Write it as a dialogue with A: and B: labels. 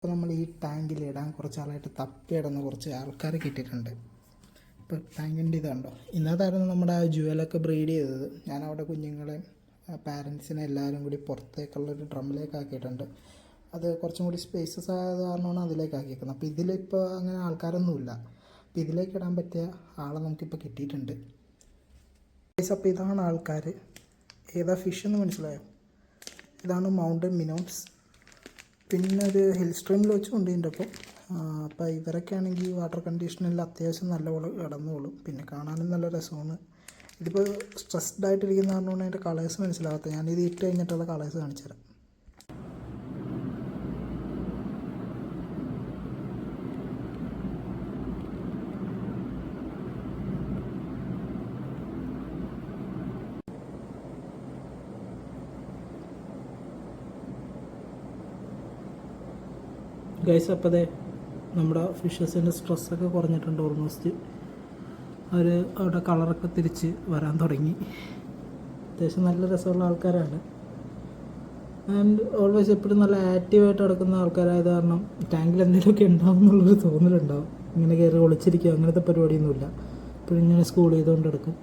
A: ഇപ്പോൾ നമ്മൾ ഈ ടാങ്കിലിടാൻ കുറച്ച് ആളായിട്ട് തപ്പിയിടുന്ന കുറച്ച് ആൾക്കാർ കിട്ടിയിട്ടുണ്ട്. ഇപ്പോൾ ടാങ്കിൻ്റെ ഇതുണ്ടോ, ഇന്നതായിരുന്നു നമ്മുടെ ആ ജുവലൊക്കെ ബ്രീഡ് ചെയ്തത്. ഞാനവിടെ കുഞ്ഞുങ്ങളെയും പാരൻസിനെ എല്ലാവരും കൂടി പുറത്തേക്കുള്ളൊരു ഡ്രമ്മിലേക്ക് ആക്കിയിട്ടുണ്ട്. അത് കുറച്ചും കൂടി സ്പേസസ് ആയത് കാരണമാണ് അതിലേക്ക് ആക്കിയിരിക്കുന്നത്. അപ്പോൾ ഇതിലിപ്പോൾ അങ്ങനെ ആൾക്കാരൊന്നുമില്ല. അപ്പോൾ ഇതിലേക്ക് ഇടാൻ പറ്റിയ ആളെ നമുക്കിപ്പോൾ കിട്ടിയിട്ടുണ്ട്. അപ്പോൾ ഇതാണ് ആൾക്കാർ. ഏതാ ഫിഷ് എന്ന് മനസ്സിലായോ? ഇതാണ് മൗണ്ടൻ മിനോൺസ്. പിന്നെ ഒരു ഹിൽ സ്ട്രീമിൽ വെച്ച് കൊണ്ടുണ്ട്. അപ്പോൾ ഇവരൊക്കെ ആണെങ്കിൽ വാട്ടർ കണ്ടീഷനിൽ അത്യാവശ്യം നല്ലപോലെ കിടന്നോളും. പിന്നെ കാണാനും നല്ല രസമാണ്. ഇതിപ്പോൾ സ്ട്രെസ്ഡ് ആയിട്ടിരിക്കുന്ന കാരണമാണ് അതിൻ്റെ കളേഴ്സ് മനസ്സിലാകാത്തത്. ഞാനിത് ഇട്ട് കഴിഞ്ഞിട്ടുള്ള കളേഴ്സ് കാണിച്ചു തരാം. ഗൈസ്, അപ്പോൾ നമ്മുടെ ഫിഷസിൻ്റെ സ്ട്രെസ്സൊക്കെ കുറഞ്ഞിട്ടുണ്ട്. ഓൾമോസ്റ്റ് അവർ അവരുടെ കളറൊക്കെ തിരിച്ച് വരാൻ തുടങ്ങി. അത്യാവശ്യം നല്ല രസമുള്ള ആൾക്കാരാണ്. ആൻഡ് ഓൾവേസ് എപ്പോഴും നല്ല ആക്റ്റീവായിട്ട് നടക്കുന്ന ആൾക്കാരായത് കാരണം ടാങ്കിൽ എന്തെങ്കിലുമൊക്കെ ഉണ്ടാവും എന്നുള്ളൊരു തോന്നലുണ്ടാവും. ഇങ്ങനെ കയറി ഒളിച്ചിരിക്കുക അങ്ങനത്തെ പരിപാടിയൊന്നുമില്ല. എപ്പോഴും ഇങ്ങനെ സ്കൂൾ ചെയ്തുകൊണ്ട് എടുക്കും.